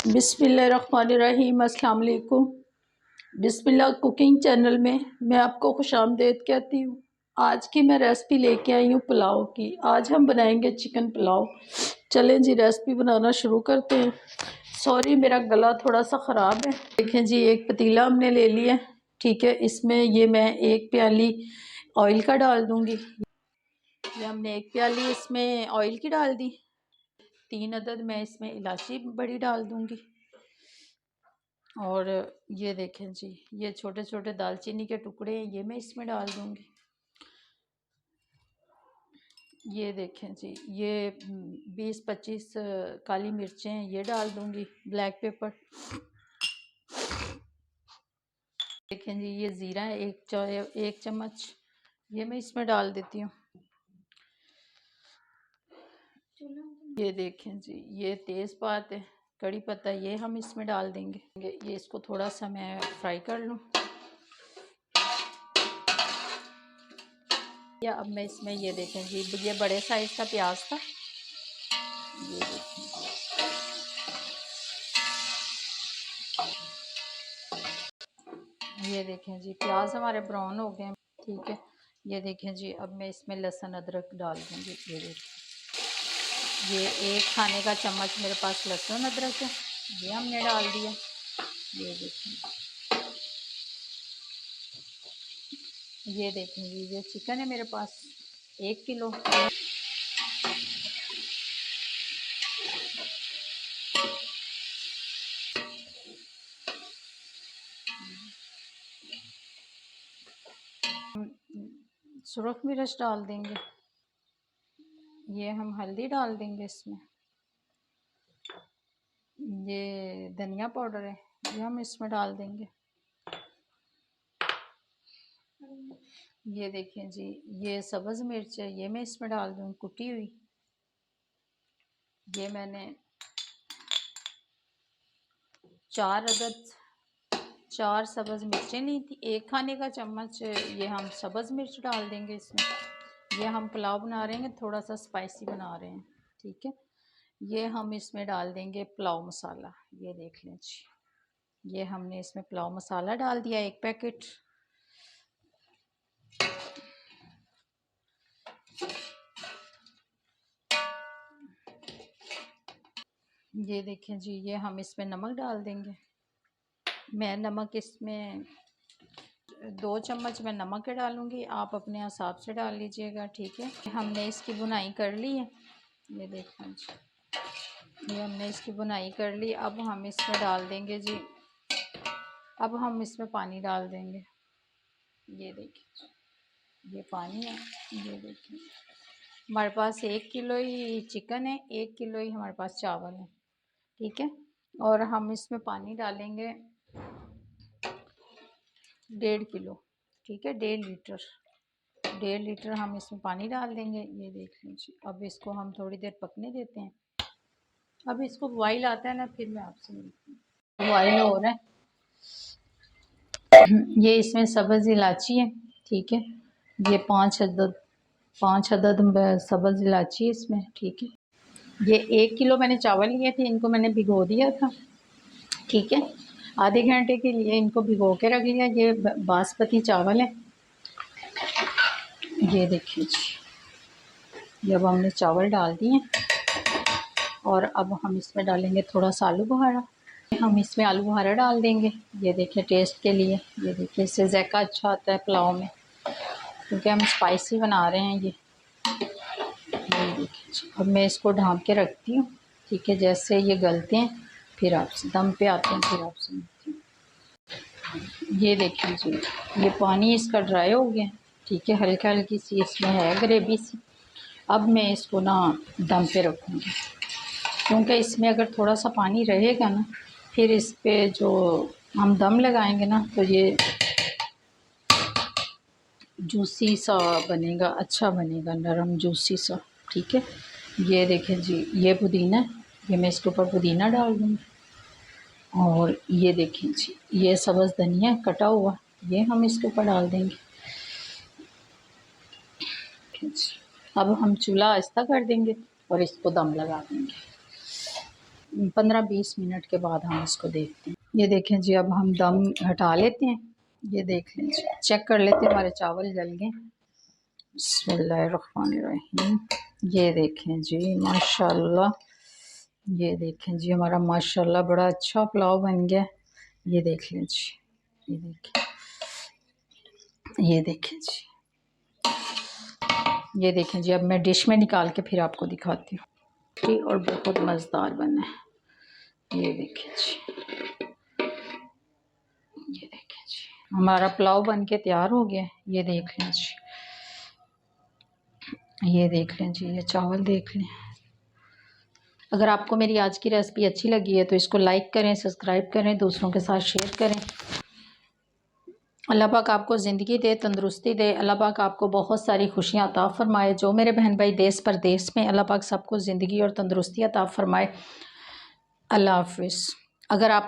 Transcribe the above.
बिस्मिल्लाहिर्रहमानिर्रहीम। अस्सलाम वालेकुम। बिस्मिल्लाह कुकिंग चैनल में मैं आपको खुशामदीद कहती हूँ। आज की मैं रेसिपी लेके आई हूँ पुलाव की। आज हम बनाएंगे चिकन पुलाव। चलें जी रेसिपी बनाना शुरू करते हैं। सॉरी मेरा गला थोड़ा सा ख़राब है। देखें जी एक पतीला हमने ले लिया, ठीक है। इसमें ये मैं 1 प्याली ऑयल का डाल दूँगी। ये हमने 1 प्याली इसमें ऑयल की डाल दी। 3 अदद मैं इसमें इलायची बड़ी डाल दूँगी। और ये देखें जी ये छोटे छोटे दालचीनी के टुकड़े हैं, ये मैं इसमें डाल दूँगी। ये देखें जी ये 20-25 काली मिर्चें हैं, ये डाल दूँगी। ब्लैक पेपर देखें जी ये ज़ीरा है 1 चम्मच, ये मैं इसमें डाल देती हूँ। ये देखें जी ये तेज़पात है, कड़ी पत्ता, ये हम इसमें डाल देंगे। ये इसको थोड़ा सा मैं फ्राई कर लूँ। या अब मैं इसमें ये देखें जी ये बड़े साइज़ का प्याज था, ये देखें। ये देखें जी प्याज हमारे ब्राउन हो गए, ठीक है। ये देखें जी अब मैं इसमें लहसुन अदरक डाल दूँगी। ये देखें ये 1 खाने का चम्मच मेरे पास लहसुन अदरक है, ये हमने डाल दिया। ये देखें ये देखें जी ये चिकन है मेरे पास 1 किलो। सुरख मिर्च डाल देंगे। ये हम हल्दी डाल देंगे इसमें। ये धनिया पाउडर है, ये हम इसमें डाल देंगे। ये देखें जी ये सब्ज़ मिर्च है, ये मैं इसमें डाल दूँ कुटी हुई। ये मैंने 4 सब्ज़ मिर्चें ली थी, 1 खाने का चम्मच ये हम सब्ज़ मिर्च डाल देंगे इसमें। ये हम पुलाव बना रहे हैं, थोड़ा सा स्पाइसी बना रहे हैं, ठीक है। ये हम इसमें डाल देंगे पुलाव मसाला। ये देख लें जी ये हमने इसमें पुलाव मसाला डाल दिया 1 पैकेट। ये देखें जी ये हम इसमें नमक डाल देंगे। मैं नमक इसमें 2 चम्मच मैं नमक के डालूँगी, आप अपने हिसाब से डाल लीजिएगा, ठीक है। हमने इसकी बुनाई कर ली है, ये देखें जी ये हमने इसकी बुनाई कर ली। अब हम इसमें डाल देंगे जी, अब हम इसमें पानी डाल देंगे। ये देखिए ये पानी है। ये देखिए हमारे पास 1 किलो ही चिकन है, 1 किलो ही हमारे पास चावल है, ठीक है। और हम इसमें पानी डालेंगे 1.5 किलो, ठीक है। 1.5 लीटर हम इसमें पानी डाल देंगे। ये देख लीजिए अब इसको हम थोड़ी देर पकने देते हैं। अब इसको बॉईल आता है ना, फिर मैं आपसे मिलती हूँ। बॉईल हो रहा है। ये इसमें सब्ज़ इलायची है, ठीक है। ये 5 अदद सब्ज़ इलायची है इसमें, ठीक है। ये 1 किलो मैंने चावल लिए थे, इनको मैंने भिगो दिया था, ठीक है। आधे घंटे के लिए इनको भिगो के रख लिया। ये बासमती चावल है। ये देखिए जी जब हमने चावल डाल दिए और अब हम इसमें डालेंगे थोड़ा सा आलू बुखारा। हम इसमें आलू बुखारा डाल देंगे, ये देखिए टेस्ट के लिए। ये देखिए इससे जायका अच्छा आता है पुलाव में, क्योंकि हम स्पाइसी बना रहे हैं। ये देखिए अब मैं इसको ढाँप के रखती हूँ, ठीक है। जैसे ये गलते हैं फिर आपसे दम पे आते हैं, फिर आपसे मिलती हूँ। ये देखिए जी ये पानी इसका ड्राई हो गया, ठीक है। हल्का हल्की सी इसमें है ग्रेवी सी। अब मैं इसको ना दम पे रखूँगी, क्योंकि इसमें अगर थोड़ा सा पानी रहेगा ना, फिर इस पे जो हम दम लगाएंगे ना, तो ये जूसी सा बनेगा, अच्छा बनेगा, नरम जूसी सा, ठीक है। ये देखें जी ये पुदीना, ये मैं इसके ऊपर पुदीना डाल दूँगी। और ये देखें जी ये सब्ज़ धनिया कटा हुआ, ये हम इसके ऊपर डाल देंगे। अब हम चूल्हा आहिस्ता कर देंगे और इसको दम लगा देंगे। 15-20 मिनट के बाद हम इसको देखते हैं। ये देखें जी, अब हम दम हटा लेते हैं। ये देख लें जी, चेक कर लेते हैं हमारे चावल जल गए। बिस्मिल्लाहिर्रहमानिर्रहीम। ये देखें जी माशाल्लाह, ये देखें जी हमारा माशाल्लाह बड़ा अच्छा पुलाव बन गया। ये देख लें जी, ये देखें, ये देखें जी, ये देखें जी। अब मैं डिश में निकाल के फिर आपको दिखाती हूँ। और बहुत मज़ेदार बना है। ये देखें जी, ये देखें जी हमारा पुलाव बन के तैयार हो गया। ये देख लें जी, ये देख लें जी, ये चावल देख लें। अगर आपको मेरी आज की रेसिपी अच्छी लगी है तो इसको लाइक करें, सब्सक्राइब करें, दूसरों के साथ शेयर करें। अल्लाह पाक आपको ज़िंदगी दे, तंदुरुस्ती दे। अल्लाह पाक आपको बहुत सारी खुशियाँ अता फ़रमाए। जो मेरे बहन भाई देश परदेश में, अल्लाह पाक सबको ज़िंदगी और तंदुरुस्ती अता फ़रमाए। अल्लाह हाफ़िज़। अगर आप